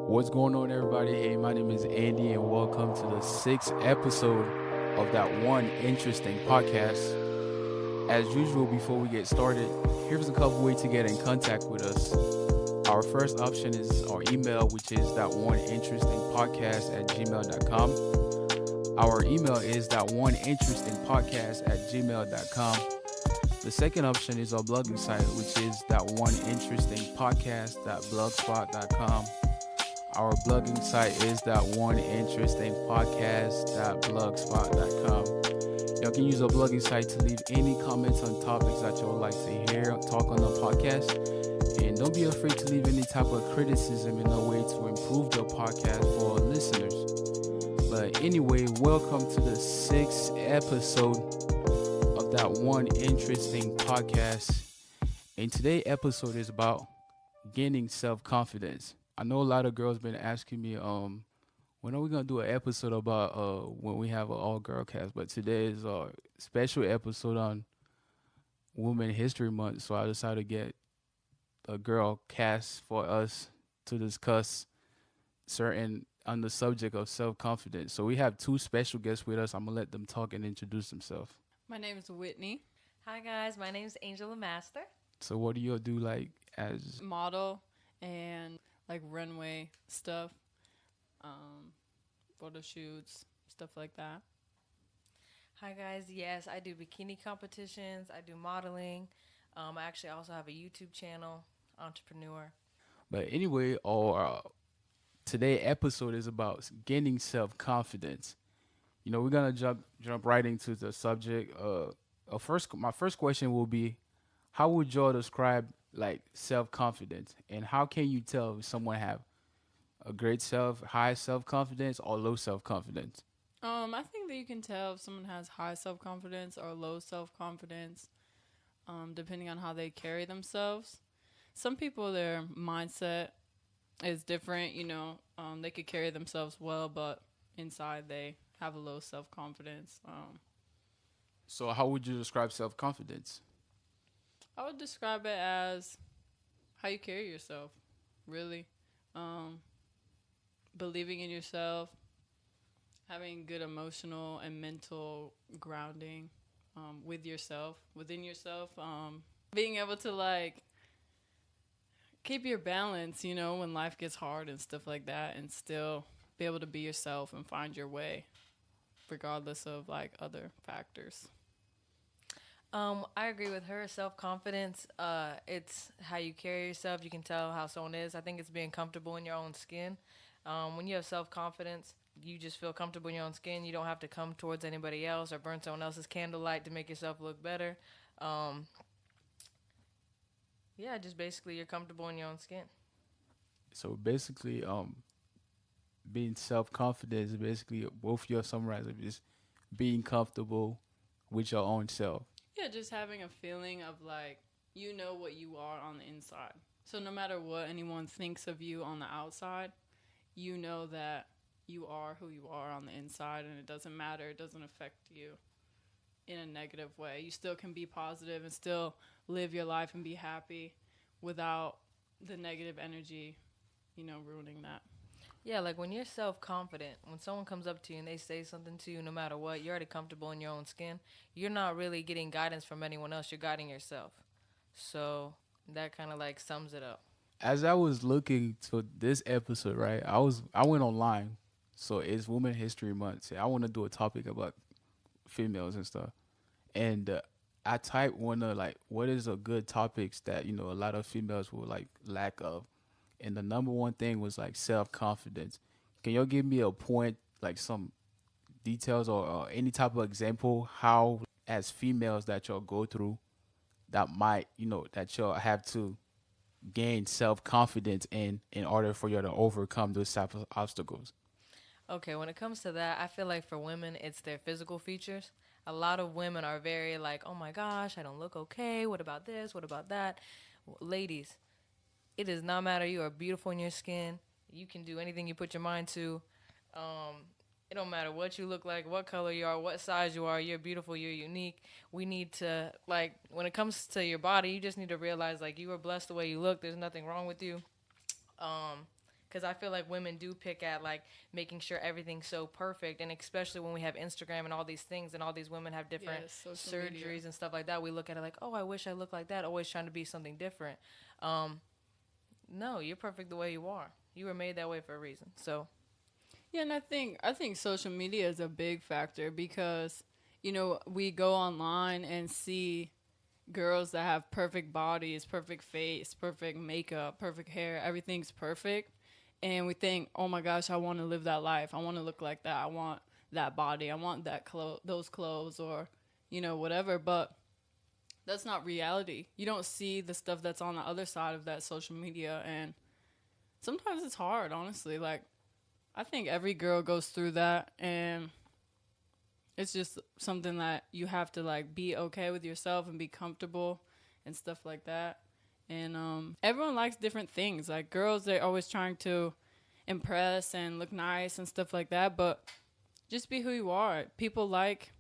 What's going on, everybody? Hey, my name is Andy, and welcome to the sixth episode of that one interesting podcast. As usual, before we get started, here's a couple ways to get in contact with us. Our first option is our email, which is that one interesting podcast at gmail.com. Our email is that one interesting podcast at gmail.com. The second option is our blogging site, which is that one interesting podcast.blogspot.com. Our blogging site is that one interesting podcast.blogspot.com. Y'all can use our blogging site to leave any comments on topics that you would like to hear talk on the podcast. And don't be afraid to leave any type of criticism in a way to improve the podcast for our listeners. But anyway, welcome to the sixth episode of that one interesting podcast. And today's episode is about gaining self-confidence. I know a lot of girls been asking me, when are we gonna do an episode about when we have an all-girl cast? But today is a special episode on Women History Month, so I decided to get a girl cast for us to discuss certain on the subject of self-confidence. So we have two special guests with us. I'm gonna let them talk and introduce themselves. My name is Whitney. Hi guys, my name is Angela Master. So what do you do like as Model and like runway stuff, photo shoots, stuff like that. Hi guys, yes, I do bikini competitions, I do modeling. I actually also have a YouTube channel, entrepreneur. But anyway, our today episode is about gaining self-confidence. You know, we're gonna jump right into the subject. My first question will be, how would y'all describe like self-confidence, and how can you tell if someone have a high self-confidence or low self-confidence? I think that you can tell if someone has high self-confidence or low self-confidence, depending on how they carry themselves. Some people, their mindset is different. They could carry themselves well, but inside they have a low self-confidence. So how would you describe self-confidence? I would describe it as how you carry yourself, really. Believing in yourself, having good emotional and mental grounding with yourself, within yourself. Being able to, like, keep your balance, when life gets hard and stuff like that, and still be able to be yourself and find your way, regardless of, like, other factors. I agree with her. Self-confidence, it's how you carry yourself. You can tell how someone is. I think it's being comfortable in your own skin. When you have self-confidence, you just feel comfortable in your own skin. You don't have to come towards anybody else or burn someone else's candlelight to make yourself look better. Just basically you're comfortable in your own skin. So basically, being self-confident is basically both your summarize of just being comfortable with your own self. Yeah, just having a feeling of like, you know what you are on the inside. So no matter what anyone thinks of you on the outside, you know that you are who you are on the inside, and it doesn't matter. It doesn't affect you in a negative way. You still can be positive and still live your life and be happy without the negative energy, ruining that. Yeah, like when you're self-confident, when someone comes up to you and they say something to you, no matter what, you're already comfortable in your own skin. You're not really getting guidance from anyone else. You're guiding yourself. So that kind of like sums it up. As I was looking to this episode, right, I went online. So it's Women History Month. So I want to do a topic about females and stuff. And I typed one of like, what is a good topics that, a lot of females will like lack of. And the number one thing was like self-confidence. Can y'all give me a point, like some details or any type of example how as females that y'all go through that might, that y'all have to gain self-confidence in order for you to overcome those type of obstacles? Okay, when it comes to that, I feel like for women, it's their physical features. A lot of women are very like, oh my gosh, I don't look okay. What about this? What about that? Ladies, it does not matter. You are beautiful in your skin. You can do anything you put your mind to. It don't matter what you look like, what color you are, what size you are. You're beautiful. You're unique. We need to, like, when it comes to your body, you just need to realize, like, you are blessed the way you look. There's nothing wrong with you. Because I feel like women do pick at like making sure everything's so perfect, and especially when we have Instagram and all these things, and all these women have different Yes, social surgeries media. and stuff like that. We look at it like, oh, I wish I looked like that. Always trying to be something different. No, you're perfect the way you are. You were made that way for a reason. So Yeah, and I think social media is a big factor because we go online and see girls that have perfect bodies, perfect face, perfect makeup, perfect hair, everything's perfect, and we think, "Oh my gosh, I want to live that life. I want to look like that. I want that body. I want those clothes or whatever." But that's not reality. You don't see the stuff that's on the other side of that social media, and sometimes it's hard, honestly. Like I think every girl goes through that, and it's just something that you have to like be okay with yourself and be comfortable and stuff like that. And everyone likes different things. Like girls, they're always trying to impress and look nice and stuff like that, but just be who you are. People like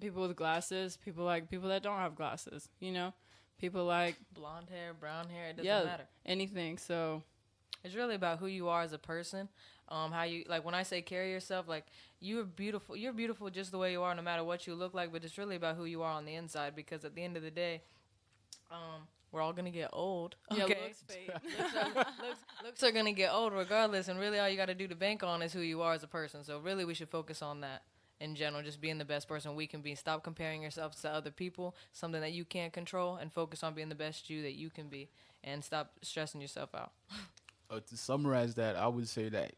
people with glasses. People like people that don't have glasses, People like blonde hair, brown hair, it doesn't yeah, matter. anything. So It's really about who you are as a person. How you like when I say carry yourself, like you're beautiful. You're beautiful just the way you are, no matter what you look like. But it's really about who you are on the inside, because at the end of the day, we're all gonna get old. yeah, Okay, looks fade. looks are gonna get old regardless, and really all you got to do to bank on is who you are as a person. So really, we should focus on that in general, just being the best person we can be. Stop comparing yourself to other people, something that you can't control, and focus on being the best you that you can be, and stop stressing yourself out. To summarize that, I would say that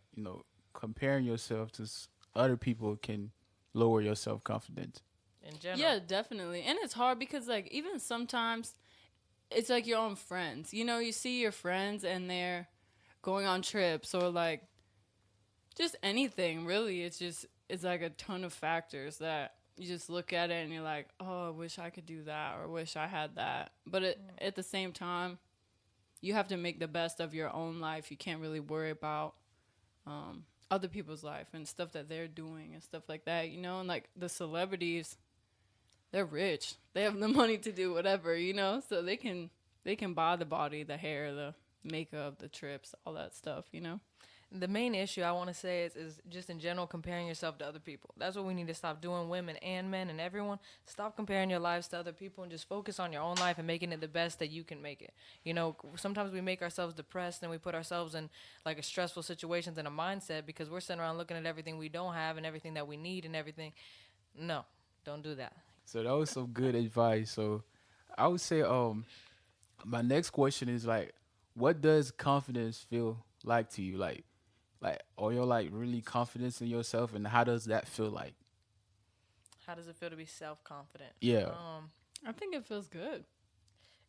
comparing yourself to other people can lower your self confidence. In general, Yeah, definitely. And it's hard because like even sometimes it's like your own friends. You see your friends and they're going on trips or like just anything, really. It's like a ton of factors that you just look at it and you're like, "Oh, I wish I could do that or wish I had that." But at the same time, you have to make the best of your own life. You can't really worry about other people's life and stuff that they're doing and stuff like that, And like the celebrities, they're rich. They have the money to do whatever, So they can buy the body, the hair, the makeup, the trips, all that stuff. the main issue I want to say is just in general comparing yourself to other people. That's what we need to stop doing, women and men and everyone. Stop comparing your lives to other people and just focus on your own life and making it the best that you can make it. Sometimes we make ourselves depressed and we put ourselves in like a stressful situations and a mindset because we're sitting around looking at everything we don't have and everything that we need and everything. No, don't do that. So that was some good advice. So I would say my next question is like, what does confidence feel like to you? Like are you like really confident in yourself, and how does that feel like? How does it feel to be self-confident? Yeah. I think it feels good.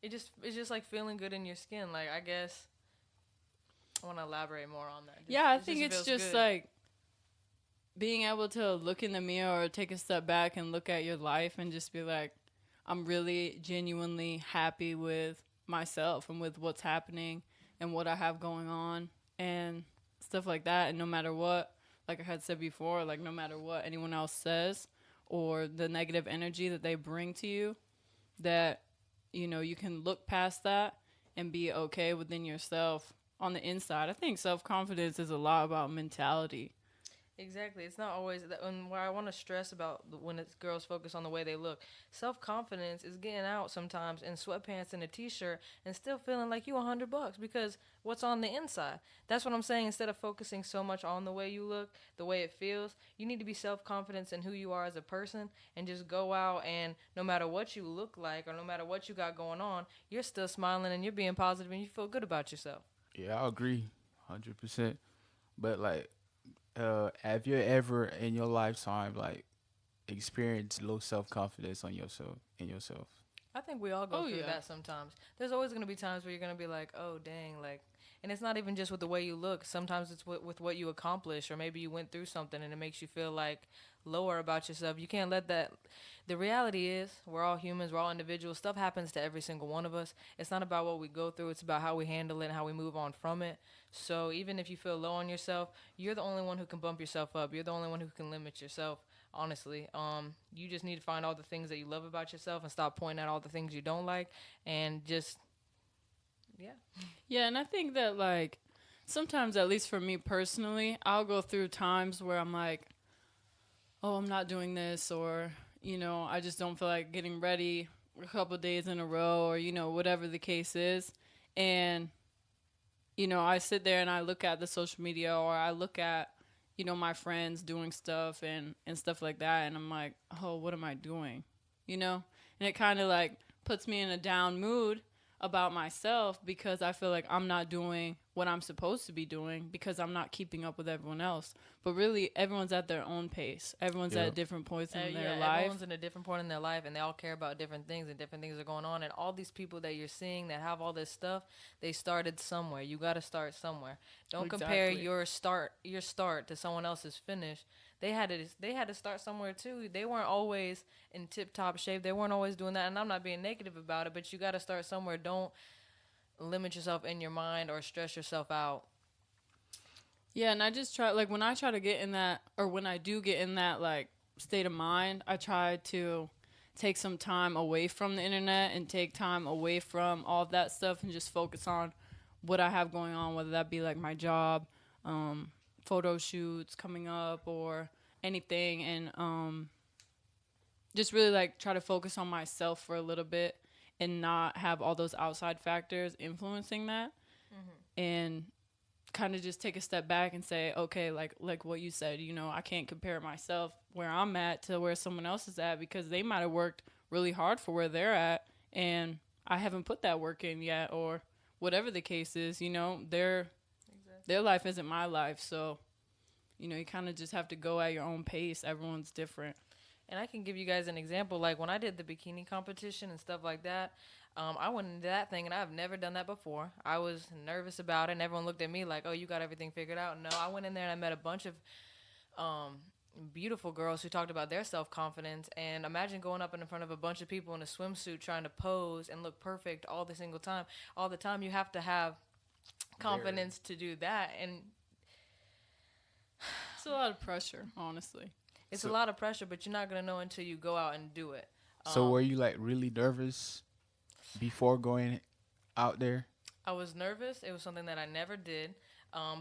It's just like feeling good in your skin. Like, I guess I want to elaborate more on that. I think it's feels just good. like being able to look in the mirror or take a step back and look at your life and just be like, I'm really genuinely happy with myself and with what's happening and what I have going on and stuff like that. And no matter what, like I had said before, like no matter what anyone else says or the negative energy that they bring to you, that, you can look past that and be okay within yourself on the inside. I think self-confidence is a lot about mentality. Exactly. It's not always that. And what I want to stress about when it's girls focus on the way they look, self-confidence is getting out sometimes in sweatpants and a t-shirt and still feeling like you $100 because what's on the inside. That's what I'm saying. Instead of focusing so much on the way you look, the way it feels, you need to be self-confident in who you are as a person and just go out and no matter what you look like or no matter what you got going on, you're still smiling and you're being positive and you feel good about yourself. Yeah, I agree, 100%. But like, have you ever in your lifetime like experienced low self confidence on yourself in yourself? I think we all go through yeah. that sometimes. There's always going to be times where you're going to be like, oh, dang, like, and it's not even just with the way you look. Sometimes it's with what you accomplish, or maybe you went through something and it makes you feel like lower about yourself. You can't let that. The reality is we're all humans. We're all individuals. Stuff happens to every single one of us. It's not about what we go through. It's about how we handle it and how we move on from it. So even if you feel low on yourself, you're the only one who can bump yourself up. You're the only one who can limit yourself. Honestly, you just need to find all the things that you love about yourself and stop pointing out all the things you don't like, and just, yeah. Yeah, and I think that like sometimes, at least for me personally, I'll go through times where I'm like, oh, I'm not doing this, or, I just don't feel like getting ready a couple days in a row, or, whatever the case is. And, I sit there and I look at the social media, or I look at, my friends doing stuff and stuff like that. And I'm like, oh, what am I doing? And it kind of like puts me in a down mood about myself, because I feel like I'm not doing what I'm supposed to be doing, because I'm not keeping up with everyone else. But really, everyone's at their own pace. Everyone's at different points in their life. Everyone's in a different point in their life, and they all care about different things, and different things are going on. And all these people that you're seeing that have all this stuff, they started somewhere. You got to start somewhere. Don't compare your start to someone else's finish. They had to start somewhere too. They weren't always in tip-top shape. They weren't always doing that. And I'm not being negative about it, but you got to start somewhere. Don't limit yourself in your mind or stress yourself out. Yeah, and I just try, like, when I try to get in that, or when I do get in that, like, state of mind, I try to take some time away from the internet and take time away from all of that stuff and just focus on what I have going on, whether that be, like, my job, photo shoots coming up, or anything, and just really, like, try to focus on myself for a little bit and not have all those outside factors influencing that. And kind of just take a step back and say, okay, like what you said, I can't compare myself where I'm at to where someone else is at, because they might have worked really hard for where they're at, and I haven't put that work in yet, or whatever the case is. Their life isn't my life, so you kind of just have to go at your own pace. Everyone's different. And I can give you guys an example. Like, when I did the bikini competition and stuff like that, I went into that thing, and I've never done that before. I was nervous about it, and everyone looked at me like, oh, you got everything figured out. No, I went in there, and I met a bunch of beautiful girls who talked about their self-confidence. And imagine going up in front of a bunch of people in a swimsuit trying to pose and look perfect all the single time. All the time, you have to have confidence to do that. And it's a lot of pressure, honestly. It's a lot of pressure, but you're not going to know until you go out and do it. So were you, like, really nervous before going out there? I was nervous. It was something that I never did.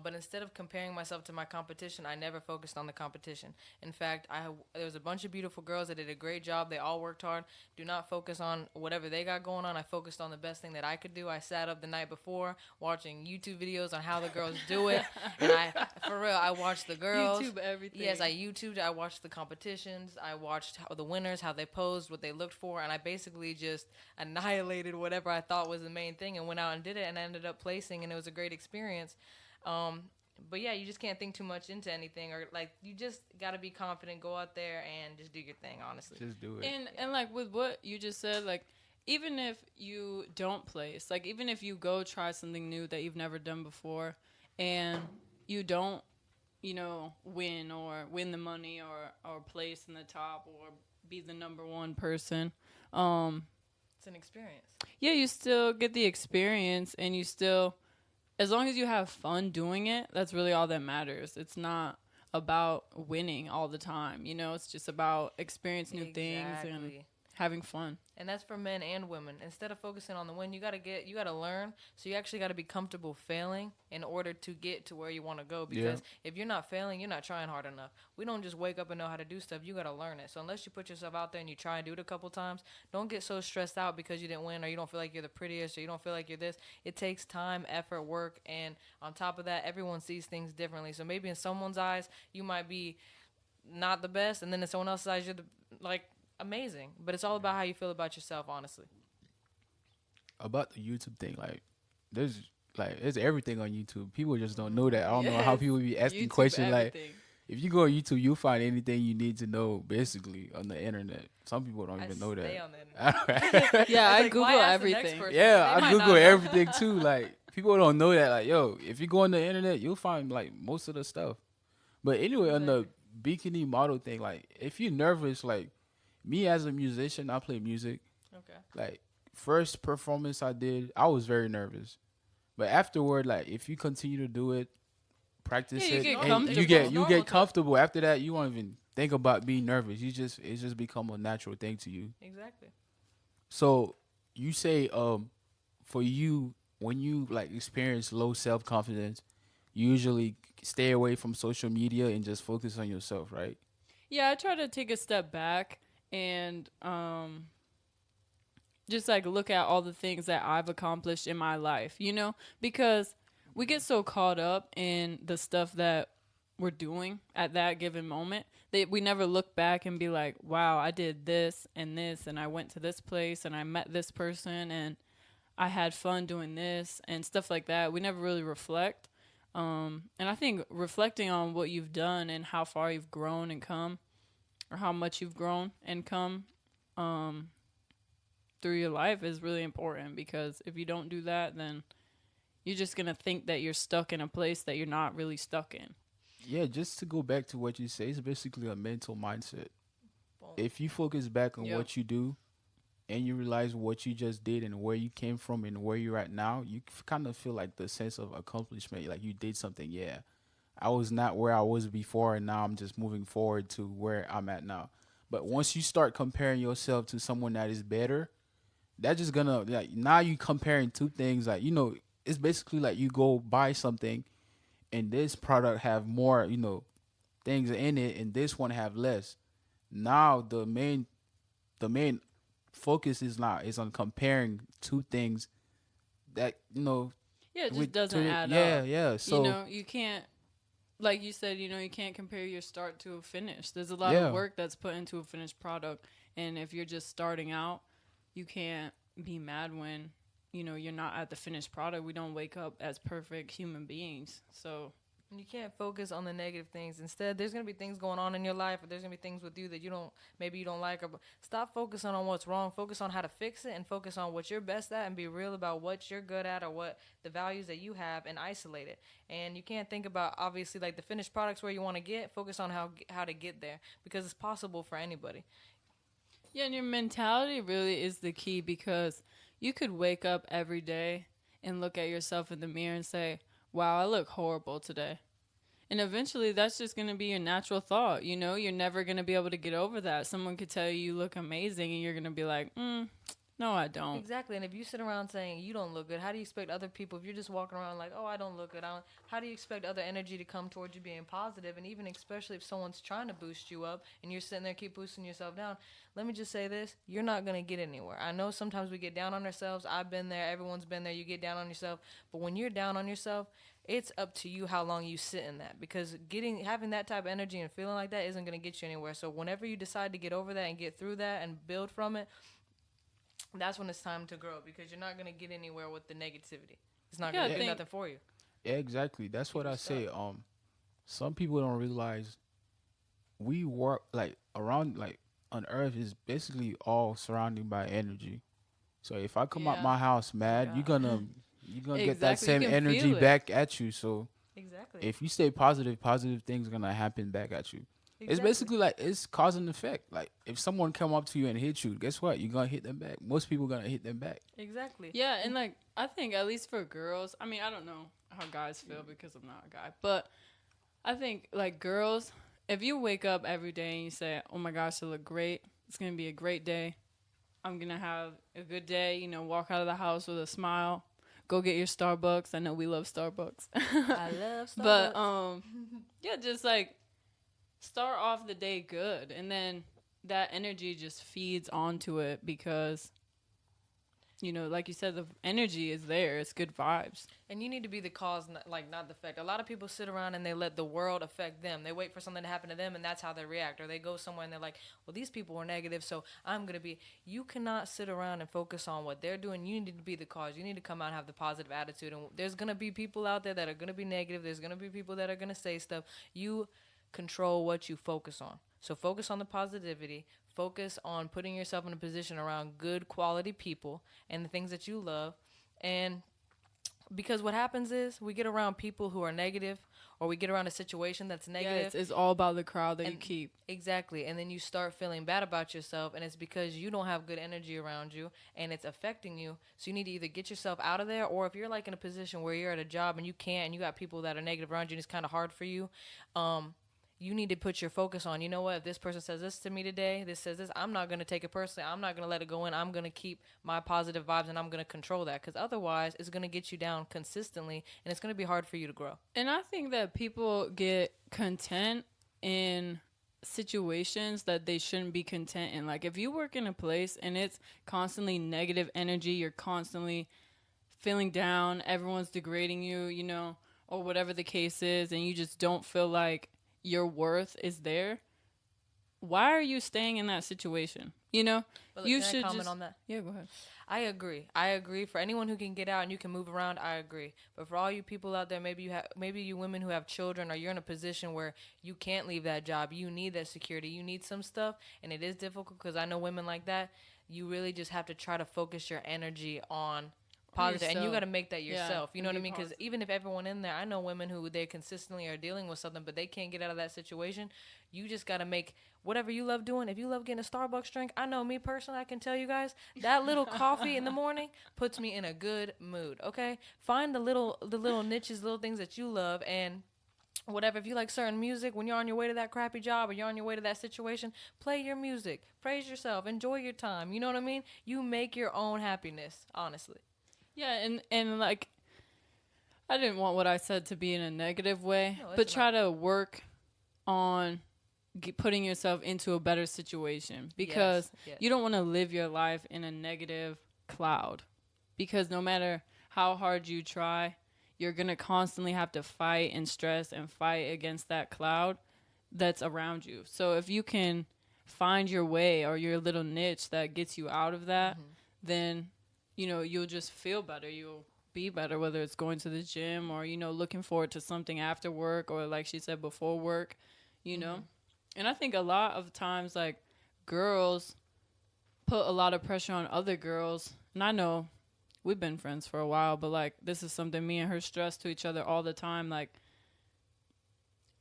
But instead of comparing myself to my competition, I never focused on the competition. In fact, there was a bunch of beautiful girls that did a great job. They all worked hard. Do not focus on whatever they got going on. I focused on the best thing that I could do. I sat up the night before watching YouTube videos on how the girls do it. And I watched the girls. YouTube everything. Yes, I YouTubed. I watched the competitions. I watched the winners, how they posed, what they looked for. And I basically just annihilated whatever I thought was the main thing and went out and did it. And I ended up placing, and it was a great experience. But yeah, you just can't think too much into anything, or like, you just got to be confident, go out there and just do your thing, honestly. Just do it. And like with what you just said, like, even if you don't place, like, even if you go try something new that you've never done before and you don't, win the money or place in the top or be the number one person, it's an experience. Yeah, you still get the experience, and you still, as long as you have fun doing it, that's really all that matters. It's not about winning all the time. It's just about experience new things and having fun. And that's for men and women. Instead of focusing on the win, you got to learn. So you actually got to be comfortable failing in order to get to where you want to go. Because if you're not failing, you're not trying hard enough. We don't just wake up and know how to do stuff. You got to learn it. So unless you put yourself out there and you try and do it a couple times, don't get so stressed out because you didn't win, or you don't feel like you're the prettiest, or you don't feel like you're this. It takes time, effort, work. And on top of that, everyone sees things differently. So maybe in someone's eyes, you might be not the best. And then in someone else's eyes, you're amazing. But it's all about how you feel about yourself, honestly. About the YouTube thing, there's everything on YouTube. People just don't know that. I don't know how people be asking YouTube questions everything. like, if you go on YouTube, you'll find anything you need to know basically on the internet. Some people don't even know that. On the internet. Yeah, I like, Google everything. Yeah, I Google everything too. Like, people don't know that. Like, yo, if you go on the internet, you'll find like most of the stuff. But anyway, on the bikini model thing, like, if you're nervous, like, me as a musician, I play music. Okay. Like, first performance I did, I was very nervous. But afterward, like, if you continue to do it, practice you it, get and comfortable. you get comfortable. After that, you won't even think about being nervous. It's just become a natural thing to you. Exactly. So you say, for you, when you like experience low self-confidence, usually stay away from social media and just focus on yourself, right? Yeah, I try to take a step back and just like look at all the things that I've accomplished in my life, because we get so caught up in the stuff that we're doing at that given moment that we never look back and be like, wow, I did this and I went to this place and I met this person and I had fun doing this and stuff like that. We never really reflect. And I think reflecting on what you've done and how far you've grown and come, or how much you've grown and come through your life is really important, because if you don't do that, then you're just going to think that you're stuck in a place that you're not really stuck in. Yeah, just to go back to what you say, it's basically a mental mindset. Boom. If you focus back on Yep. what you do and you realize what you just did and where you came from and where you're at now, you kind of feel like the sense of accomplishment, like you did something. Yeah, I was not where I was before, and now I'm just moving forward to where I'm at now. But once you start comparing yourself to someone that is better, that's just gonna, like, now you comparing two things. Like, it's basically like you go buy something and this product have more, things in it, and this one have less. Now the main focus is on comparing two things that, Yeah, it just with doesn't add yeah, up. yeah. So You can't, like you said, you can't compare your start to a finish. There's a lot Yeah. of work that's put into a finished product. And if you're just starting out, you can't be mad when, you're not at the finished product. We don't wake up as perfect human beings. So, You can't focus on the negative things. Instead, there's gonna be things going on in your life, or there's gonna be things with you that maybe you don't like. Or stop focusing on what's wrong. Focus on how to fix it, and focus on what you're best at, and be real about what you're good at or what the values that you have, and isolate it. And you can't think about, obviously, like the finished products where you want to get. Focus on how to get there, because it's possible for anybody. yeah, and your mentality really is the key, because you could wake up every day and look at yourself in the mirror and say, wow, I look horrible today. And eventually that's just going to be your natural thought. You're never going to be able to get over that. Someone could tell you look amazing and you're going to be like, no, I don't. Exactly. And if you sit around saying you don't look good, how do you expect other people, if you're just walking around like, oh, I don't look good, how do you expect other energy to come towards you being positive? And even especially if someone's trying to boost you up and you're sitting there keep boosting yourself down, let me just say this, you're not going to get anywhere. I know sometimes we get down on ourselves. I've been there. Everyone's been there. You get down on yourself. But when you're down on yourself, it's up to you how long you sit in that, because having that type of energy and feeling like that isn't going to get you anywhere. So whenever you decide to get over that and get through that and build from it, that's when it's time to grow, because you're not going to get anywhere with the negativity. It's not Yeah, going I to do think- nothing for you. yeah, exactly. That's what People I say. suck. Some people don't realize we work like around, like, on Earth is basically all surrounded by energy. So if I come out Yeah. my house mad, Yeah. you're gonna get that Exactly, same you can energy feel it. back at you. So Exactly. if you stay positive, positive things gonna happen back at you. It's basically like it's cause and effect. Like if someone come up to you and hit you, guess what? You're gonna hit them back. Most people gonna hit them back. Exactly. Yeah, and like I think at least for girls, I mean, I don't know how guys feel because I'm not a guy, but I think like girls, if you wake up every day and you say, "Oh my gosh, I look great. It's going to be a great day. I'm going to have a good day," walk out of the house with a smile. Go get your Starbucks. I know we love Starbucks. I love Starbucks. But yeah, just like start off the day good, and then that energy just feeds onto it, because like you said, the energy is there. It's good vibes. And you need to be the cause, not the effect. A lot of people sit around and they let the world affect them. They wait for something to happen to them, and that's how they react. Or they go somewhere and they're like, well, these people were negative, so I'm going to be. You cannot sit around and focus on what they're doing. You need to be the cause. You need to come out and have the positive attitude. And there's going to be people out there that are going to be negative. There's going to be people that are going to say stuff. You control what you focus on. So focus on the positivity. Focus on putting yourself in a position around good quality people and the things that you love. And because what happens is we get around people who are negative, or we get around a situation that's Yeah, negative. it's all about the crowd that you And- keep. Exactly. And then you start feeling bad about yourself, and it's because you don't have good energy around you and it's affecting you. So you need to either get yourself out of there, or if you're like in a position where you're at a job and you can't, and you got people that are negative around you and it's kind of hard for you, you need to put your focus on, you know what, if this person says this to me today, this says this, I'm not going to take it personally. I'm not going to let it go in. I'm going to keep my positive vibes and I'm going to control that, because otherwise it's going to get you down consistently and it's going to be hard for you to grow. And I think that people get content in situations that they shouldn't be content in. Like if you work in a place and it's constantly negative energy, you're constantly feeling down, everyone's degrading you, you know, or whatever the case is, and you just don't feel like your worth is there, why are you staying in that situation? You know, But you can I should comment just on that? Yeah, go ahead. I agree. For anyone who can get out and you can move around, I agree. But for all you people out there, maybe you women who have children, or you're in a position where you can't leave that job, you need that security, you need some stuff, and it is difficult, because I know women like that. You really just have to try to focus your energy on positive, and you yourself. got to make that Yeah, yourself. You know and what I be mean? Because positive. even if everyone in there, I know women who they consistently are dealing with something, but they can't get out of that situation. You just got to make whatever you love doing. If you love getting a Starbucks drink, I know me personally, I can tell you guys that little coffee in the morning puts me in a good mood. Okay, find the little niches, little things that you love, and whatever. If you like certain music, when you're on your way to that crappy job or you're on your way to that situation, play your music, praise yourself, enjoy your time. You know what I mean? You make your own happiness, honestly. Yeah, and like, I didn't want what I said to be in a negative way, No, it's but try to work on putting yourself into a better situation, because Yes. you don't want to live your life in a negative cloud, because no matter how hard you try, you're going to constantly have to fight and stress and fight against that cloud that's around you. So if you can find your way or your little niche that gets you out of that, then, you know, you'll just feel better. You'll be better, whether it's going to the gym or, you know, looking forward to something after work, or like she said, before work, you know. And I think a lot of times, like, girls put a lot of pressure on other girls. And I know we've been friends for a while, but, like, this is something me and her stress to each other all the time. Like,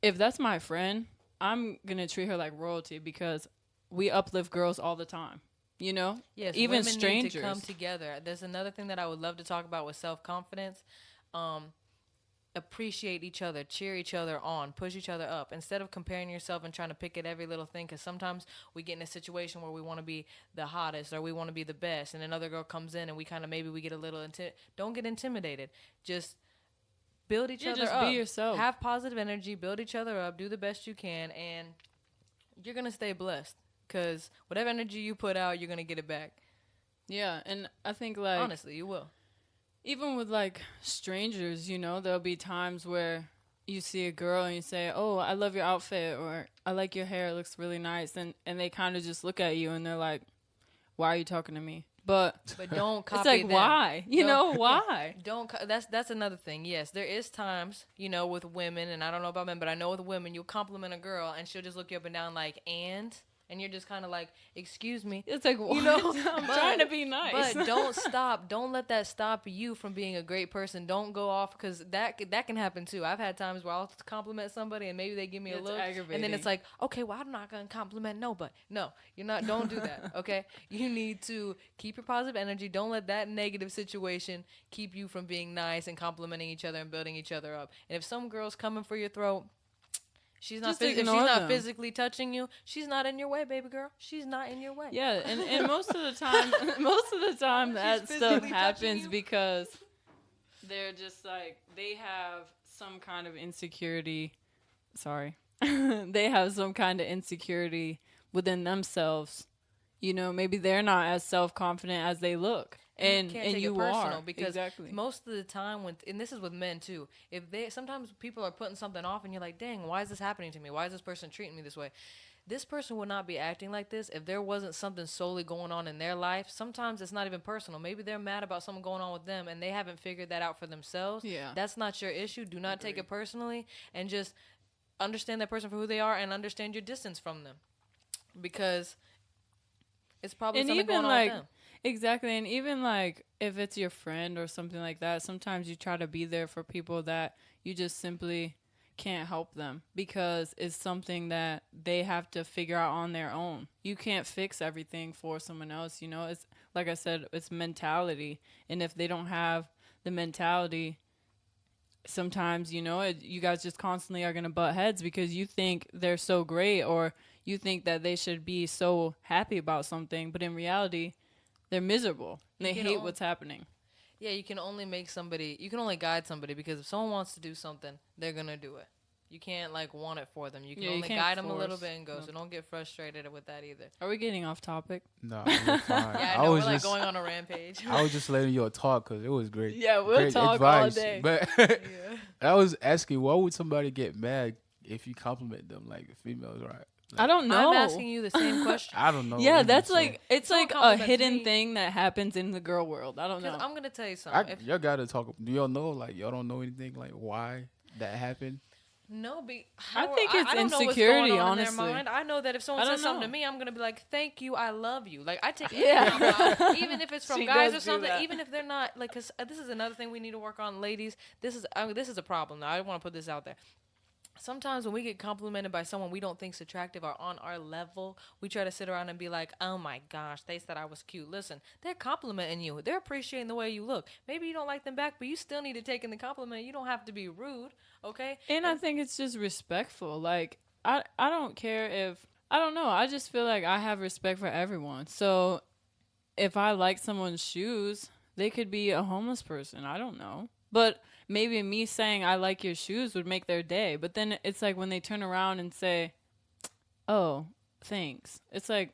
if that's my friend, I'm going to treat her like royalty, because we uplift girls all the time, you know? Yes, even women strangers. need to come together. There's another thing that I would love to talk about with self-confidence. Appreciate each other, cheer each other on, push each other up, instead of comparing yourself and trying to pick at every little thing, because sometimes we get in a situation where we want to be the hottest or we want to be the best, and another girl comes in and we kind of, maybe we get a little don't get intimidated. Just build each other just up. be yourself. Have positive energy, build each other up, do the best you can, and you're going to stay blessed, because whatever energy you put out, you're going to get it back. Yeah, and I think, like, Honestly, you will. even with, like, strangers, you know, there'll be times where you see a girl and you say, oh, I love your outfit, or I like your hair, it looks really nice. And they kind of just look at you and they're like, why are you talking to me? But don't copy it's like, them. why? You know, why? That's another thing. Yes, there is times, you know, with women, and I don't know about men, but I know with women, you'll compliment a girl and she'll just look you up and down like, and you're just kind of like, excuse me. It's like, what? You know, I'm trying to be nice. But don't stop. Don't let that stop you from being a great person. Don't go off, because that can happen too. I've had times where I'll compliment somebody and maybe they give me a It's look, aggravating. and then it's like, okay, well, I'm not gonna compliment nobody. No, you're not. Don't do that. Okay, you need to keep your positive energy. Don't let that negative situation keep you from being nice and complimenting each other and building each other up. And if some girl's coming for your throat, she's not. If she's ignore not them. physically touching you, she's not in your way, baby girl. She's not in your way. Yeah, and most of the time that stuff physically touching happens you. because they're just like, they have some kind of insecurity. Sorry. They have some kind of insecurity within themselves. You know, maybe they're not as self-confident as they look. And can't take you it personal, are. because Exactly. most of the time and this is with men too, if they sometimes people are putting something off and you're like, dang, why is this happening to me? Why is this person treating me this way? This person would not be acting like this if there wasn't something solely going on in their life. Sometimes it's not even personal. Maybe they're mad about something going on with them and they haven't figured that out for themselves. Yeah. That's not your issue. Do not take it personally, and just understand that person for who they are and understand your distance from them, because it's probably something going on with them. Exactly. And even, like, if it's your friend or something like that, sometimes you try to be there for people that you just simply can't help them, because it's something that they have to figure out on their own. You can't fix everything for someone else, you know? It's, like I said, it's mentality. And if they don't have the mentality sometimes, you guys just constantly are going to butt heads because you think they're so great, or you think that they should be so happy about something, but in reality, they're miserable. And they hate what's happening. Yeah, you can only guide somebody, because if someone wants to do something, they're going to do it. You can't want it for them. You can only guide them a little bit and go. No. So don't get frustrated with that either. Are we getting off topic? No, you're fine. Yeah, I know, we're going on a rampage. I was just letting you talk because it was great. Yeah, we'll great talk advice. all day. But yeah. I was asking, why would somebody get mad if you compliment them like females, right? I don't know. I'm asking you the same question. I don't know. Yeah, that's it's Someone like a compliments hidden me. thing that happens in the girl world. I don't know. I'm gonna tell you something. y'all gotta talk. Do y'all know? Y'all don't know anything why that happened? No, I think it's I don't insecurity, know what's going on honestly. in their mind. I know that if someone says something to me, I'm going to be like, thank you, I love you. I take it. Yeah. Even if it's from She guys does or something, do that. even if they're not, because this is another thing we need to work on, ladies. This is a problem. Now, I want to put this out there. Sometimes when we get complimented by someone we don't think's attractive or on our level, we try to sit around and be like, oh my gosh, they said I was cute. Listen, they're complimenting you. They're appreciating the way you look. Maybe you don't like them back, but you still need to take in the compliment. You don't have to be rude, okay? And I think it's just respectful. I don't care if, I don't know. I just feel like I have respect for everyone. So if I like someone's shoes, they could be a homeless person. I don't know. But maybe me saying I like your shoes would make their day. But then it's like when they turn around and say, oh, thanks. It's like,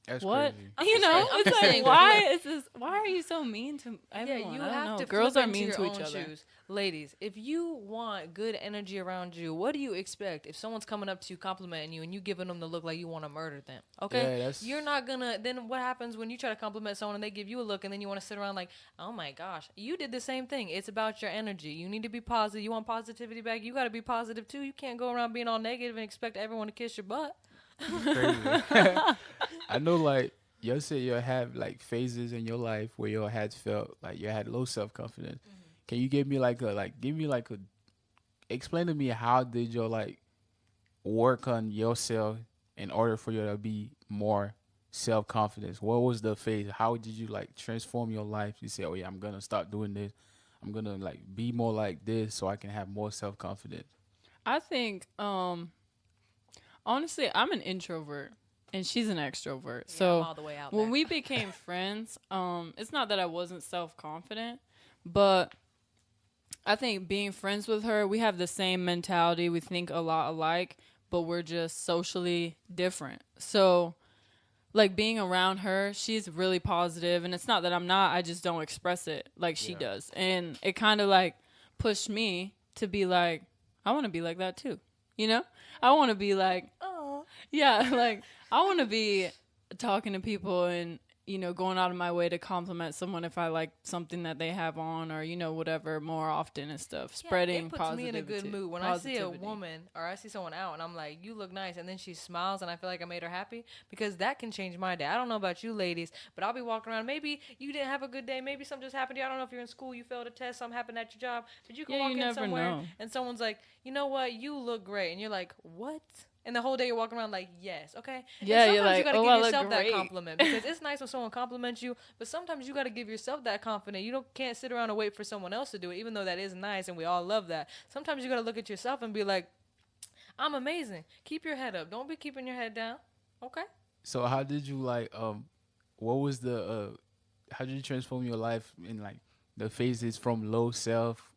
That's what? crazy. It's like, why are you so mean to everyone? Yeah, you I don't have know. to Girls flip are into mean your to each own other. shoes. Ladies, if you want good energy around you, what do you expect if someone's coming up to you complimenting you and you giving them the look like you want to murder them? Okay? Yeah, You're not gonna, then what happens when you try to compliment someone and they give you a look and then you want to sit around like, oh my gosh, you did the same thing. It's about your energy. You need to be positive. You want positivity back, you got to be positive too. You can't go around being all negative and expect everyone to kiss your butt. Crazy. I know you said you have phases in your life where you had felt like you had low self-confidence. Mm-hmm. Can you give me explain to me how did you work on yourself in order for you to be more self-confidence? What was the phase? How did you transform your life? You say, oh yeah, I'm gonna start doing this. I'm gonna be more like this so I can have more self-confidence. I think honestly, I'm an introvert and she's an extrovert. Yeah, so I'm all the way out when there. we became friends, it's not that I wasn't self-confident, but I think being friends with her, we have the same mentality. We think a lot alike, but we're just socially different. So being around her, she's really positive, and it's not that I'm not, I just don't express it like she does. And it kind of pushed me to be I want to be like that too. I want to be oh, yeah, I want to be talking to people and, going out of my way to compliment someone if I like something that they have on or, whatever more often and stuff. Spreading it puts positivity. me in a good mood. When I see a woman or I see someone out and I'm like, you look nice, and then she smiles and I feel like I made her happy, because that can change my day. I don't know about you ladies, but I'll be walking around. Maybe you didn't have a good day. Maybe something just happened to you. I don't know if you're in school, you failed a test, something happened at your job, but you can walk in somewhere and someone's like, you know what, you look great. And you're like, what? And the whole day you're walking around like, yes, okay? Yeah, and you're like, you gotta oh, give I yourself look that great. compliment, because it's nice when someone compliments you, but sometimes you gotta give yourself that confidence. You can't sit around and wait for someone else to do it, even though that is nice and we all love that. Sometimes you gotta look at yourself and be like, I'm amazing. Keep your head up. Don't be keeping your head down. Okay? So how did you what was how did you transform your life in the phases from low self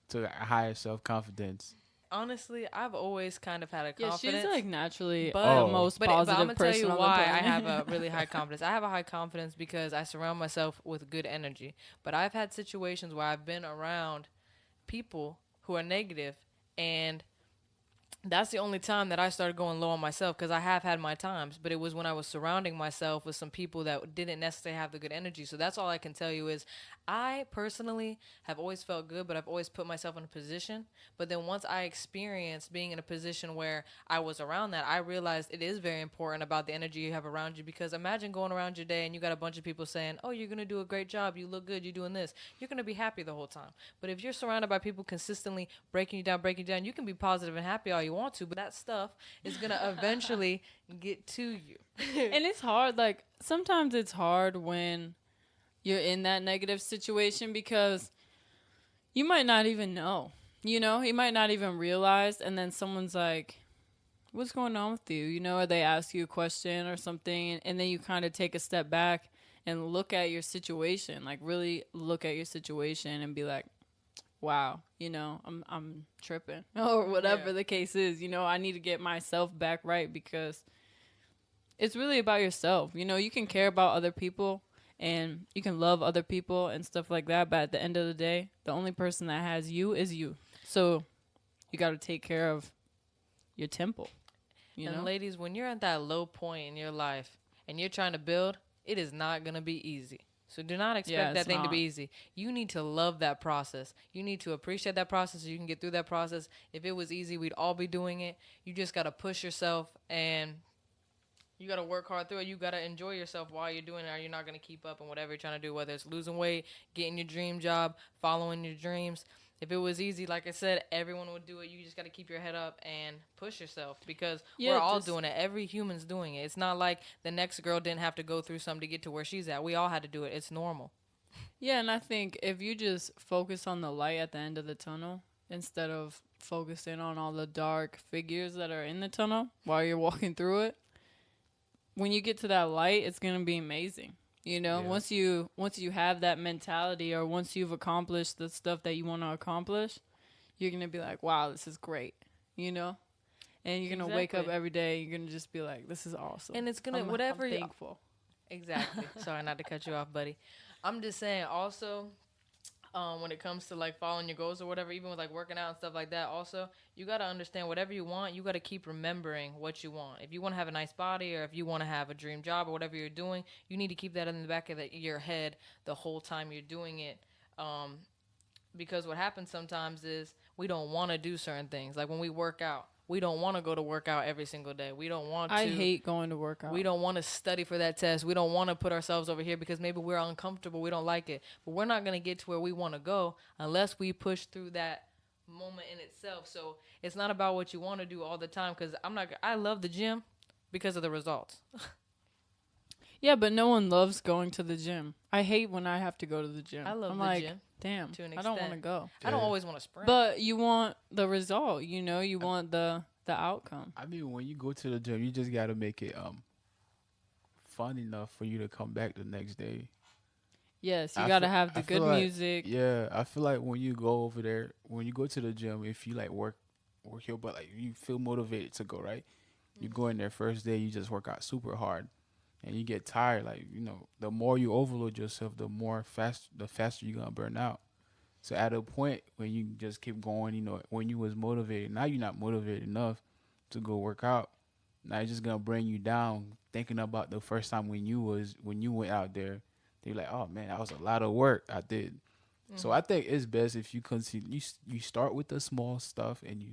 to higher self-confidence? Honestly, I've always kind of had a confidence. Yeah, she's naturally but, the most but positive I'm gonna tell person you on why the I planet. have a really high confidence. I have a high confidence because I surround myself with good energy. But I've had situations where I've been around people who are negative, and that's the only time that I started going low on myself, because I have had my times, but it was when I was surrounding myself with some people that didn't necessarily have the good energy. So that's all I can tell you is I personally have always felt good, but I've always put myself in a position. But then once I experienced being in a position where I was around that, I realized it is very important about the energy you have around you, because imagine going around your day and you got a bunch of people saying, oh, you're going to do a great job, you look good, you're doing this. You're going to be happy the whole time. But if you're surrounded by people consistently breaking you down, you can be positive and happy all you want to, but that stuff is going to eventually get to you. And it's hard. Sometimes it's hard when you're in that negative situation, because you might not even know. You might not even realize, and then someone's like, what's going on with you? Or they ask you a question or something, and then you kind of take a step back and look at your situation, like really look at your situation and be like, wow, I'm tripping or whatever the case is. I need to get myself back right, because it's really about yourself. You can care about other people and you can love other people and stuff like that, but at the end of the day, the only person that has you is you. So you got to take care of your temple. And ladies, when you're at that low point in your life and you're trying to build, it is not going to be easy. So do not expect that thing to be easy. You need to love that process. You need to appreciate that process so you can get through that process. If it was easy, we'd all be doing it. You just got to push yourself, and you got to work hard through it. You got to enjoy yourself while you're doing it, or you're not going to keep up on whatever you're trying to do, whether it's losing weight, getting your dream job, following your dreams. If it was easy, like I said, everyone would do it. You just got to keep your head up and push yourself, because we're all doing it. Every human's doing it. It's not like the next girl didn't have to go through something to get to where she's at. We all had to do it. It's normal. Yeah, and I think if you just focus on the light at the end of the tunnel instead of focusing on all the dark figures that are in the tunnel while you're walking through it, when you get to that light, it's going to be amazing. Once you have that mentality, or once you've accomplished the stuff that you want to accomplish, you're going to be like, wow, this is great, and you're going to wake up every day. You're going to just be like, this is awesome. And it's going to, whatever. I'm thankful. Exactly. Sorry not to cut you off, buddy. I'm just saying also, when it comes to like following your goals or whatever, even with like working out and stuff like that, also, you got to understand whatever you want, you got to keep remembering what you want. If you want to have a nice body, or if you want to have a dream job, or whatever you're doing, you need to keep that in the back of your head the whole time you're doing it. Because what happens sometimes is we don't want to do certain things. Like when we work out, we don't want to go to work out every single day. We don't want to. I hate going to work out. We don't want to study for that test. We don't want to put ourselves over here because maybe we're uncomfortable. We don't like it. But we're not going to get to where we want to go unless we push through that moment in itself. So it's not about what you want to do all the time, because I love the gym because of the results. Yeah, but no one loves going to the gym. I hate when I have to go to the gym. I love I'm the like, gym. Damn, to an I don't want to extent. go. I don't always want to sprint. But you want the result, you want the outcome. I mean, when you go to the gym, you just gotta make it fun enough for you to come back the next day. Yes, you gotta have the good music. Yeah, I feel like when you go over there, when you go to the gym, if you like work your butt, like you feel motivated to go, right? You go in there first day, you just work out super hard, and you get tired. Like the more you overload yourself, the faster you're gonna burn out. So at a point when you just keep going, when you was motivated, now you're not motivated enough to go work out. Now it's just gonna bring you down, thinking about the first time when you went out there. You're like, oh man, that was a lot of work I did. Mm-hmm. So I think it's best if you continue. You start with the small stuff and you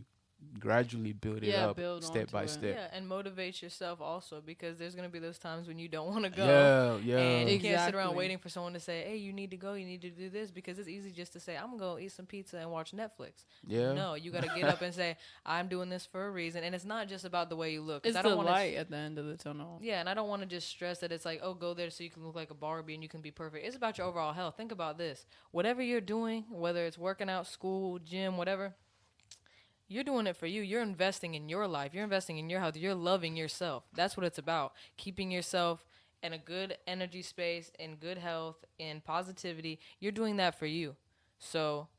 gradually build it up step by step. Yeah, and motivate yourself also, because there's going to be those times when you don't want to go. Yeah. And you can't sit around waiting for someone to say, hey, you need to go, you need to do this, because it's easy just to say, I'm going to eat some pizza and watch Netflix. Yeah. No, you got to get up and say, I'm doing this for a reason. And it's not just about the way you look. It's the light at the end of the tunnel. Yeah, and I don't want to just stress that it's like, oh, go there so you can look like a Barbie and you can be perfect. It's about your overall health. Think about this. Whatever you're doing, whether it's working out, school, gym, whatever, you're doing it for you. You're investing in your life. You're investing in your health. You're loving yourself. That's what it's about. Keeping yourself in a good energy space, in good health, in positivity. You're doing that for you. So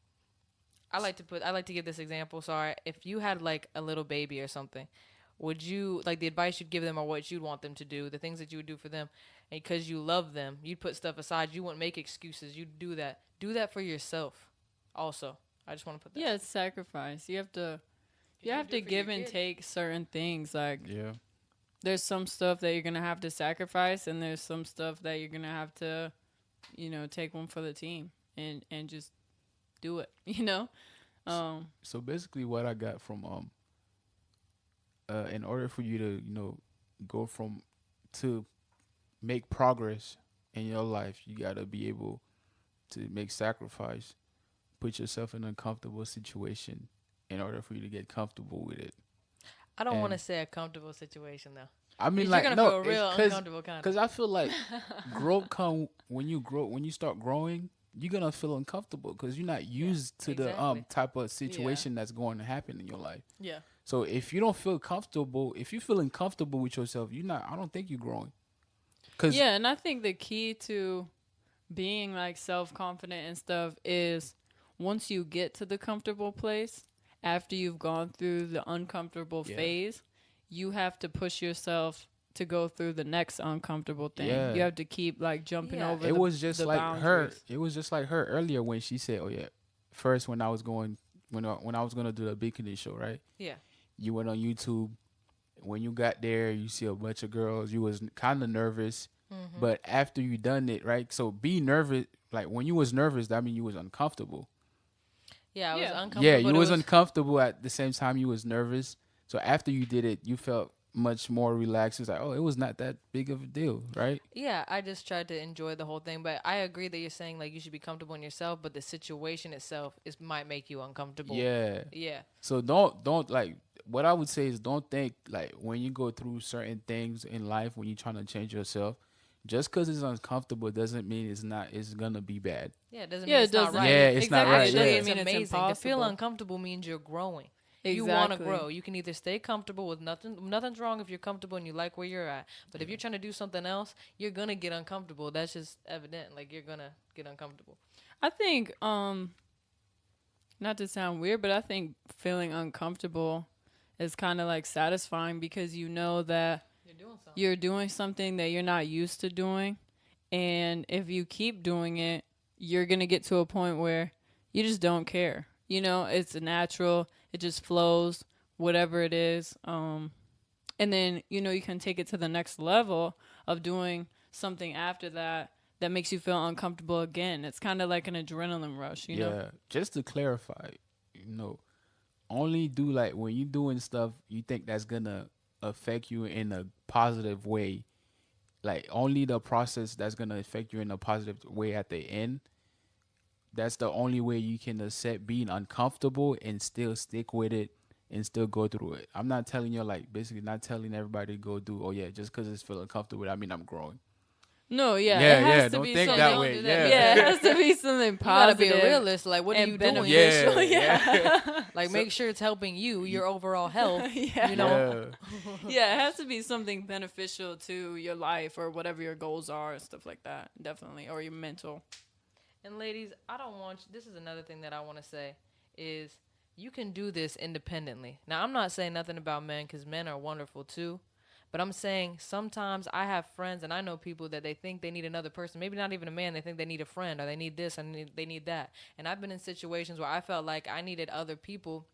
I like to give this example. Sorry. If you had like a little baby or something, would you, like, the advice you'd give them or what you'd want them to do, the things that you would do for them, and because you love them, you'd put stuff aside. You wouldn't make excuses. You'd do that. Do that for yourself also. I just want to put that. Yeah, it's sacrifice. You have to give and take certain things. Like, there's some stuff that you're gonna have to sacrifice, and there's some stuff that you're gonna have to, take one for the team and just do it. So basically, what I got from in order for you to go to make progress in your life, you gotta be able to make sacrifice. Put yourself in an uncomfortable situation in order for you to get comfortable with it. I don't want to say a comfortable situation though. I mean, like, you're gonna feel real uncomfortable kind of. Because I feel like growth when you start growing, you're gonna feel uncomfortable because you're not used to the exactly. type of situation that's going to happen in your life. Yeah. So if you don't feel comfortable, if you're feeling comfortable with yourself, you're not. I don't think you're growing. Cause Yeah, and I think the key to being like self-confident and stuff is once you get to the comfortable place, after you've gone through the uncomfortable Yeah. phase, you have to push yourself to go through the next uncomfortable thing. Yeah. You have to keep like jumping Yeah. over it the, was just the like her. boundaries. It was just like her earlier when she said, "Oh yeah, first when I was going when I was gonna do the bikini show, right? Yeah. You went on YouTube. When you got there, you see a bunch of girls. You was kind of nervous, but after you done it, right? So be nervous. Like when you was nervous, that mean you was uncomfortable. Yeah, I was Yeah. uncomfortable. Yeah, you but it was uncomfortable at the same time you was nervous. So after you did it, you felt much more relaxed. It was like, oh, it was not that big of a deal, right? Yeah, I just tried to enjoy the whole thing, but I agree that you're saying like you should be comfortable in yourself, but the situation itself might make you uncomfortable. Yeah. Yeah. So don't like what I would say is don't think like when you go through certain things in life when you're trying to change yourself, just because it's uncomfortable doesn't mean it's gonna be bad. Yeah, it doesn't Yeah, mean it it's not doesn't. right. Yeah, it's not Exactly. right. It Actually, doesn't Yeah. it's mean it's amazing. To feel impossible. uncomfortable means you're growing. Exactly. You want to grow. You can either stay comfortable with nothing. Nothing's wrong if you're comfortable and you like where you're at. But if you're trying to do something else, you're gonna get uncomfortable. That's just evident. Like you're gonna get uncomfortable. I think, not to sound weird, but I think feeling uncomfortable is kind of like satisfying because you know that You're doing something. you're doing something that you're not used to doing. And if you keep doing it, you're going to get to a point where you just don't care. You know, it's natural. It just flows, whatever it is. And then, you know, you can take it to the next level of doing something after that that makes you feel uncomfortable again. It's kind of like an adrenaline rush, you know? Just to clarify, only do like when you're doing stuff you think that's gonna affect you in a positive way. Like only the process that's gonna affect you in a positive way at the end. That's the only way you can accept being uncomfortable and still stick with it and still go through it. I'm not telling you like basically not telling everybody to go do. Oh yeah, just because it's feeling comfortable, I mean I'm growing. No, yeah. Yeah, it has yeah, to don't be think something, that way. do that. Yeah. Yeah, it has to be something You gotta be positive. a realist. Like, what are and you doing? beneficial. Yeah. Like, make sure it's helping you, your overall health. Yeah. You know. Yeah, it has to be something beneficial to your life or whatever your goals are and stuff like that. Definitely. Or your mental. And ladies, I don't want you, this is another thing that I want to say is you can do this independently. Now, I'm not saying nothing about men because men are wonderful too. But I'm saying sometimes I have friends and I know people that they think they need another person. Maybe not even a man. They think they need a friend or they need this and they need that. And I've been in situations where I felt like I needed other people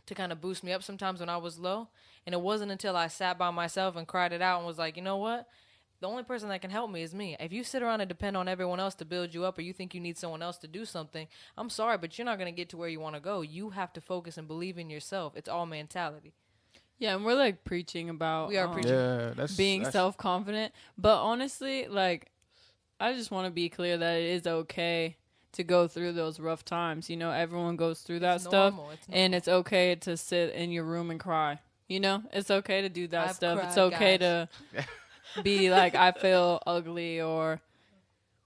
to kind of boost me up sometimes when I was low. And it wasn't until I sat by myself and cried it out and was like, you know what? The only person that can help me is me. If you sit around and depend on everyone else to build you up or you think you need someone else to do something, I'm sorry, but you're not going to get to where you want to go. You have to focus and believe in yourself. It's all mentality. Yeah, and we're like preaching about We are preaching. Yeah, being that's self-confident. But honestly, like, I just want to be clear that it is okay to go through those rough times. You know, everyone goes through that It's stuff. normal. It's And it's okay to sit in your room and cry. You know, it's okay to do that I've stuff. It's cried, okay guys. to be like, I feel ugly or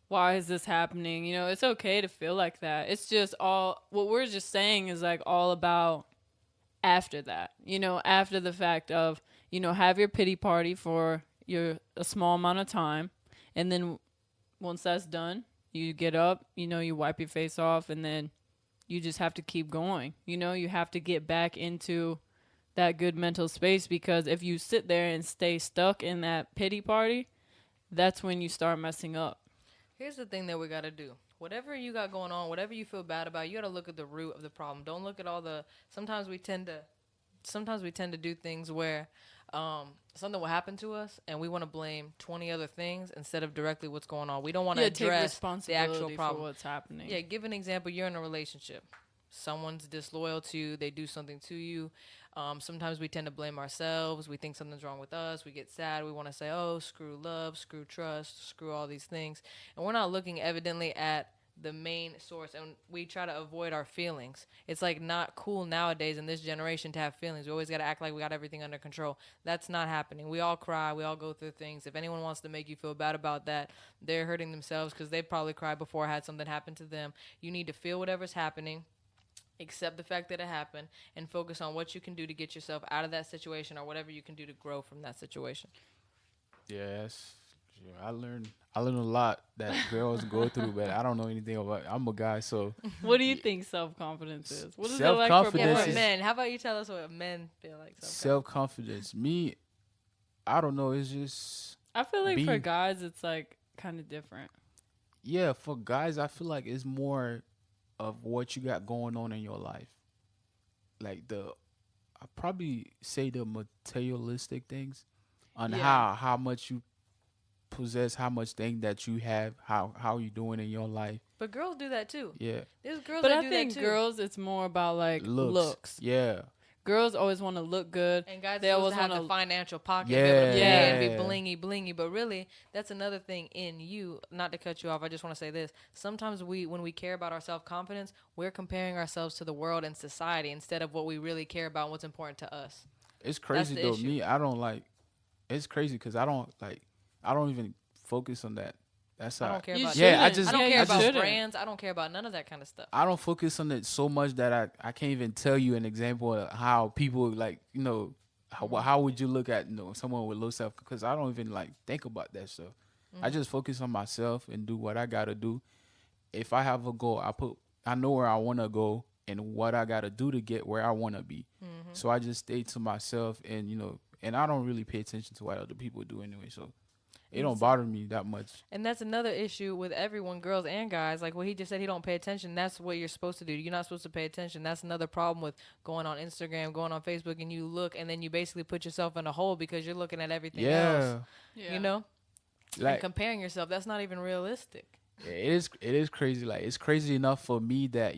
why is this happening? You know, it's okay to feel like that. It's just all, what we're just saying is like all about after that, you know, after the fact of, you know, have your pity party for a small amount of time. And then once that's done, you get up, you know, you wipe your face off and then you just have to keep going. You know, you have to get back into that good mental space because if you sit there and stay stuck in that pity party, that's when you start messing up. Here's the thing that we got to do. Whatever you got going on, whatever you feel bad about, you got to look at the root of the problem. Don't look at all the, sometimes we tend to do things where something will happen to us and we want to blame 20 other things instead of directly what's going on. We don't want to Take address the responsibility actual for problem. what's happening. Yeah, give an example. You're in a relationship. Someone's disloyal to you. They do something to you. Sometimes we tend to blame ourselves. We think something's wrong with us. We get sad. We want to say, oh, screw love, screw trust, screw all these things. And we're not looking evidently at the main source, and we try to avoid our feelings. It's like not cool nowadays in this generation to have feelings. We always got to act like we got everything under control. That's not happening. We all cry. We all go through things. If anyone wants to make you feel bad about that, they're hurting themselves because they probably cried before had something happen to them. You need to feel whatever's happening, accept the fact that it happened, and focus on what you can do to get yourself out of that situation or whatever you can do to grow from that situation. Yes. Yeah, I learned a lot that girls go through, but I don't know anything about. I'm a guy, so What do you think self-confidence is? What is it like for Self-confidence Yeah, boys? for is- men. How about you tell us what men feel like? self confidence. Me, I don't know. It's just I feel like for Being- guys, it's like kind of different. yeah. For guys, I feel like it's more of what you got going on in your life. Like I probably say the materialistic things on Yeah. how much you possess, how much thing that you have, how you doing in your life. But girls do that too. Yeah, There's girls But that I do think that too. girls, it's more about like looks. looks. Yeah, Girls always want to look good. And guys They are always supposed to have wanna- the financial pocket, be able to pay and be Yeah. blingy, blingy. But really, that's another thing in you. Not to cut you off, I just want to say this. Sometimes when we care about our self-confidence, we're comparing ourselves to the world and society instead of what we really care about and what's important to us. it's crazy the though. issue. Me, I don't like. It's crazy because I don't even focus on that. That's I how. don't care You about Yeah, I shouldn't. just- I don't Yeah, care you about shouldn't. brands. I don't care about none of that kind of stuff. I don't focus on it so much that I can't even tell you an example of how people like how would you look at someone with low self, because I don't even like think about that stuff. I just focus on myself and do what I gotta do. If I have a goal, I know where I wanna go and what I gotta do to get where I wanna be. So I just stay to myself and and I don't really pay attention to what other people do anyway. So it don't bother me that much. And that's another issue with everyone, girls and guys. Like what he just said, he don't pay attention. That's what you're supposed to do. You're not supposed to pay attention. That's another problem with going on Instagram, going on Facebook, and you look, and then you basically put yourself in a hole because you're looking at everything else. Yeah. You know, and Like comparing yourself. That's not even realistic. it is crazy. Like it's crazy enough for me that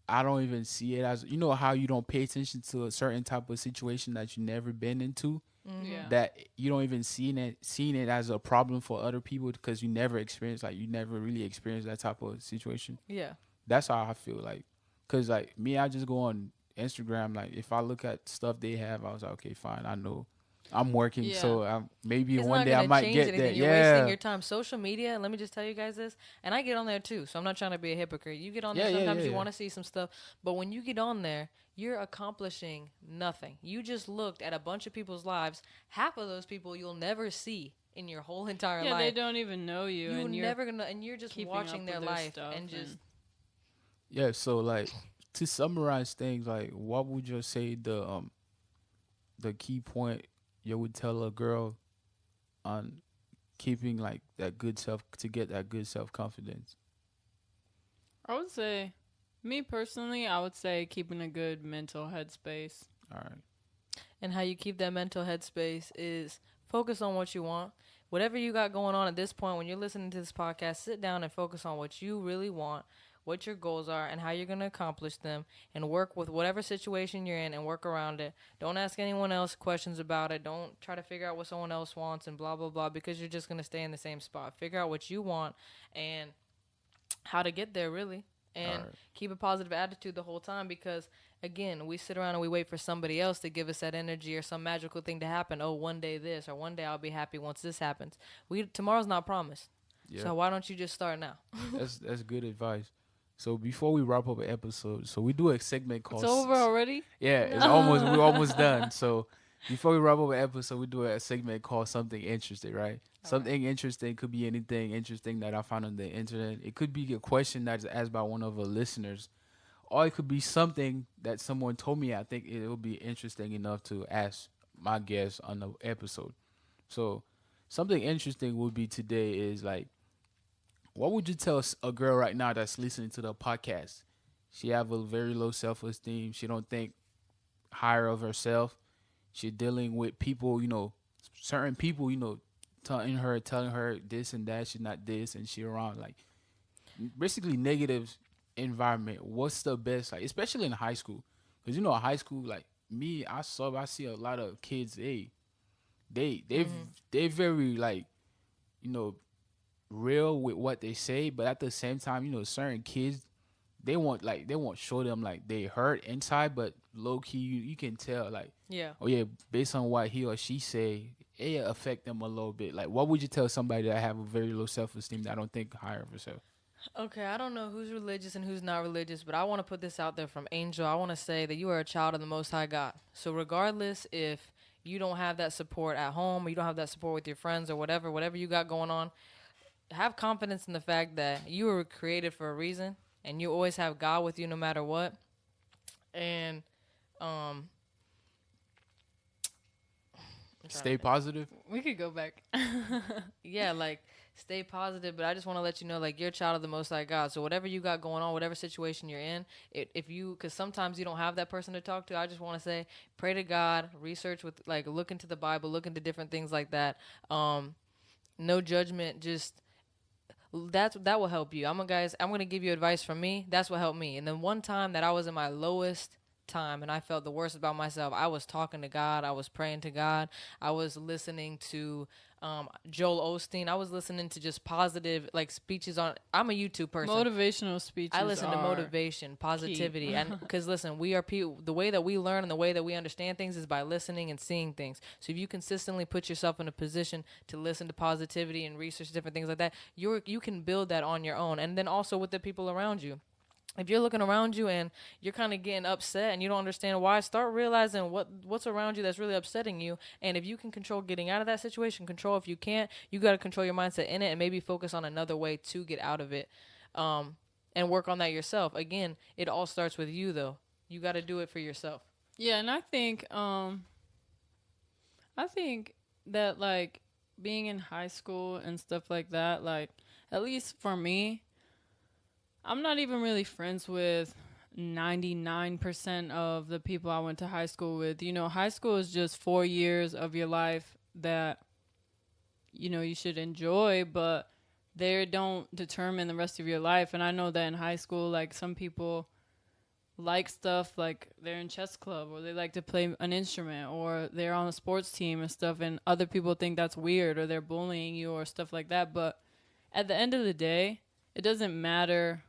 I don't even see it as how you don't pay attention to a certain type of situation that you never been into, Yeah. that you don't even seeing it as a problem for other people because you never really experienced that type of situation. Yeah. That's how I feel like, cause like me, I just go on Instagram. Like if I look at stuff they have, I was like, okay, fine, I know I'm working, Yeah. so maybe It's one not day I gonna might change get anything. that. You're Yeah, wasting your time. Social media, let me just tell you guys this, and I get on there too, so I'm not trying to be a hypocrite. You get on there, Yeah, yeah, sometimes you yeah. want to see some stuff, but when you get on there, you're accomplishing nothing. You just looked at a bunch of people's lives. Half of those people you'll never see in your whole entire Yeah, they life. don't even know you, You're and you're never gonna, and you're just keeping watching up their with their life stuff and just. yeah. So like to summarize things, like what would you say the key point you would tell a girl on keeping like that good self to get that good self confidence? I would say, me personally, I would say keeping a good mental headspace. All right. And how you keep that mental headspace is focus on what you want. Whatever you got going on at this point, when you're listening to this podcast, sit down and focus on what you really want, what your goals are, and how you're going to accomplish them, and work with whatever situation you're in and work around it. Don't ask anyone else questions about it. Don't try to figure out what someone else wants and blah, blah, blah, because you're just going to stay in the same spot. Figure out what you want and how to get there, really. And Alright. keep a positive attitude the whole time, because again, we sit around and we wait for somebody else to give us that energy or some magical thing to happen. Oh, one day this, or one day I'll be happy once this happens. Tomorrow's not promised. Yeah. So why don't you just start now? That's good advice. So before we wrap up an episode, so we do a segment called It's over already? Yeah, it's we're almost done. So before we wrap up an episode, we do a segment called Something Interesting, right? Something interesting could be anything interesting that I found on the internet. It could be a question that's asked by one of our listeners, or it could be something that someone told me I think it would be interesting enough to ask my guest on the episode. So something interesting would be today is like, what would you tell a girl right now that's listening to the podcast? She have a very low self-esteem. She don't think higher of herself. She dealing with people, certain people, telling her this and that. She's not this, and she around like basically negative environment. What's the best, like, especially in high school? Because high school, like me, I see a lot of kids. They very like, real with what they say, but at the same time, certain kids, they won't show them like they hurt inside, but low key you can tell like, Yeah. oh yeah, based on what he or she say, it affect them a little bit. Like, what would you tell somebody that have a very low self esteem that don't think higher of herself? Okay, I don't know who's religious and who's not religious, but I want to put this out there from Angel. I want to say that you are a child of the Most High God. So regardless if you don't have that support at home or you don't have that support with your friends or whatever you got going on, have confidence in the fact that you were created for a reason and you always have God with you no matter what. And Stay positive. We could go back. yeah, like stay positive, but I just want to let you know, like, you're a child of the Most High God. So whatever you got going on, whatever situation you're in, because sometimes you don't have that person to talk to, I just want to say, pray to God, research with, like, look into the Bible, look into different things like that. No judgment, just that will help you. I'm gonna give you advice from me. That's what helped me. And then one time that I was in my lowest time and I felt the worst about myself, I was talking to God, I was praying to God, I was listening to Joel Osteen, I was listening to just positive like speeches on. I'm a YouTube person. Motivational speeches. I listen to motivation, positivity, and because listen, we are people. The way that we learn and the way that we understand things is by listening and seeing things. So if you consistently put yourself in a position to listen to positivity and research different things like that, you can build that on your own, and then also with the people around you. If you're looking around you and you're kind of getting upset and you don't understand why, start realizing what's around you that's really upsetting you. And if you can control getting out of that situation, control. If you can't, you got to control your mindset in it and maybe focus on another way to get out of it, and work on that yourself. Again, it all starts with you, though. You got to do it for yourself. Yeah, and I think that, like, being in high school and stuff like that, like, at least for me, I'm not even really friends with 99% of the people I went to high school with. You know, high school is just 4 years of your life that, you know, you should enjoy, but they don't determine the rest of your life. And I know that in high school, like, some people like stuff like they're in chess club or they like to play an instrument or they're on a sports team and stuff, and other people think that's weird or they're bullying you or stuff like that. But at the end of the day, it doesn't matter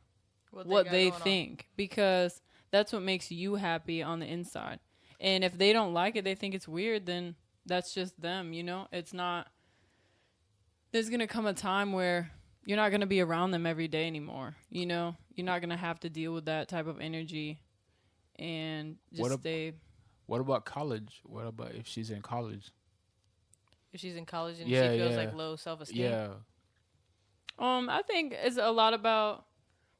what they think, because that's what makes you happy on the inside. And if they don't like it, they think it's weird, then that's just them, you know? It's not, there's going to come a time where you're not going to be around them every day anymore, you know? You're not going to have to deal with that type of energy and just stay. What about college? What about if she's in college? If she's in college and she feels like low self-esteem? Yeah. I think it's a lot about,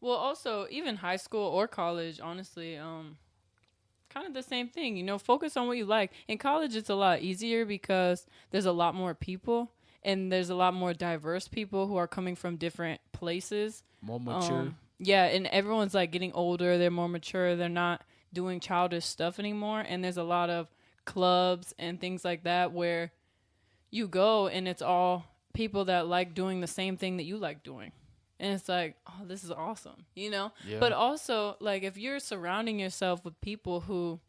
well, also, even high school or college, honestly, kind of the same thing. You know, focus on what you like. In college, it's a lot easier because there's a lot more people and there's a lot more diverse people who are coming from different places. More mature. Yeah, and everyone's, like, getting older. They're more mature. They're not doing childish stuff anymore. And there's a lot of clubs and things like that where you go and it's all people that like doing the same thing that you like doing. And it's like, oh, this is awesome, you know? Yeah. But also, like, if you're surrounding yourself with people who,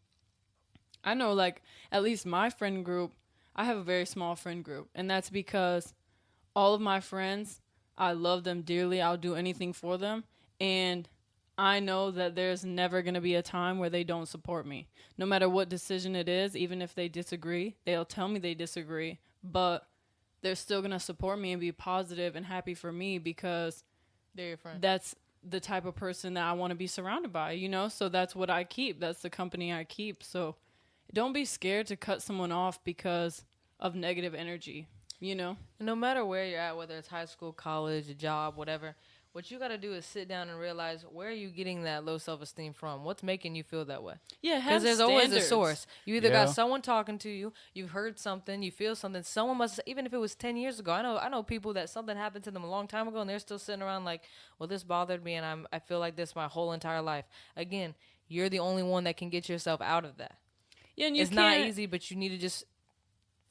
I know, like, at least my friend group, I have a very small friend group. And that's because all of my friends, I love them dearly. I'll do anything for them. And I know that there's never going to be a time where they don't support me. No matter what decision it is, even if they disagree, they'll tell me they disagree. But they're still going to support me and be positive and happy for me because they're your friend. That's the type of person that I want to be surrounded by, you know? So that's what I keep. That's the company I keep. So don't be scared to cut someone off because of negative energy, you know? No matter where you're at, whether it's high school, college, a job, whatever, what you got to do is sit down and realize, where are you getting that low self-esteem from? What's making you feel that way? Yeah, because there's always a source. You either got someone talking to you, you've heard something, you feel something. Someone must, even if it was 10 years ago. I know people that something happened to them a long time ago, and they're still sitting around like, well, this bothered me, and I feel like this my whole entire life. Again, you're the only one that can get yourself out of that. Yeah, and it's not easy, but you need to just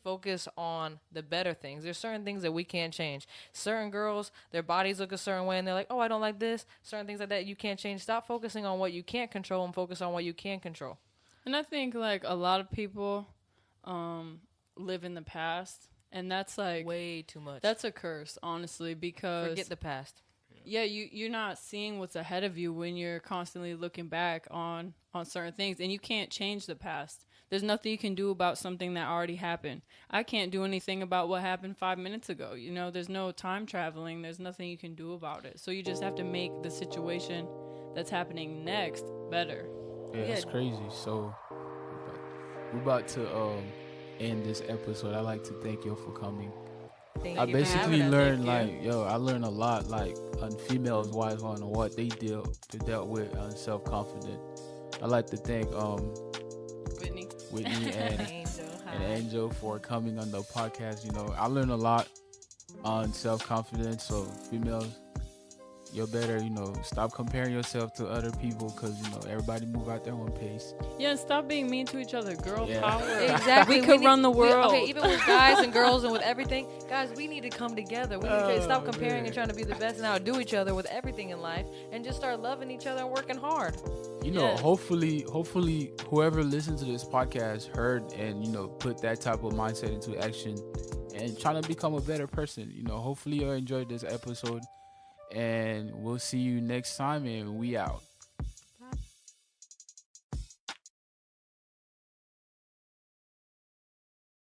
focus on the better things. There's certain things that we can't change. Certain girls, their bodies look a certain way and they're like, oh, I don't like this. Certain things like that you can't change. Stop focusing on what you can't control and focus on what you can control. And I think, like, a lot of people live in the past And that's like way too much. That's a curse, honestly, because forget the past. Yeah, you're not seeing what's ahead of you when you're constantly looking back on certain things, and you can't change the past. There's nothing you can do about something that already happened. I can't do anything about what happened 5 minutes ago. You know, there's no time traveling. There's nothing you can do about it. So you just have to make the situation that's happening next better. Yeah, it's crazy. So we're about to end this episode. I'd like to thank you for coming. I basically learned I learned a lot on females wise on what they dealt with self-confidence. I like to thank Whitney and Angel for coming on the podcast. You know, I learned a lot on self-confidence. So females, you're better, you know, stop comparing yourself to other people because, you know, everybody move at their own pace. Yeah, and stop being mean to each other. Girl power. Exactly. We could run the world. Even with guys and girls and with everything, guys, we need to come together. We need to stop comparing and trying to be the best and outdo each other with everything in life and just start loving each other and working hard. You know, hopefully whoever listens to this podcast heard and, you know, put that type of mindset into action and trying to become a better person. You know, hopefully you enjoyed this episode. And we'll see you next time, and we out.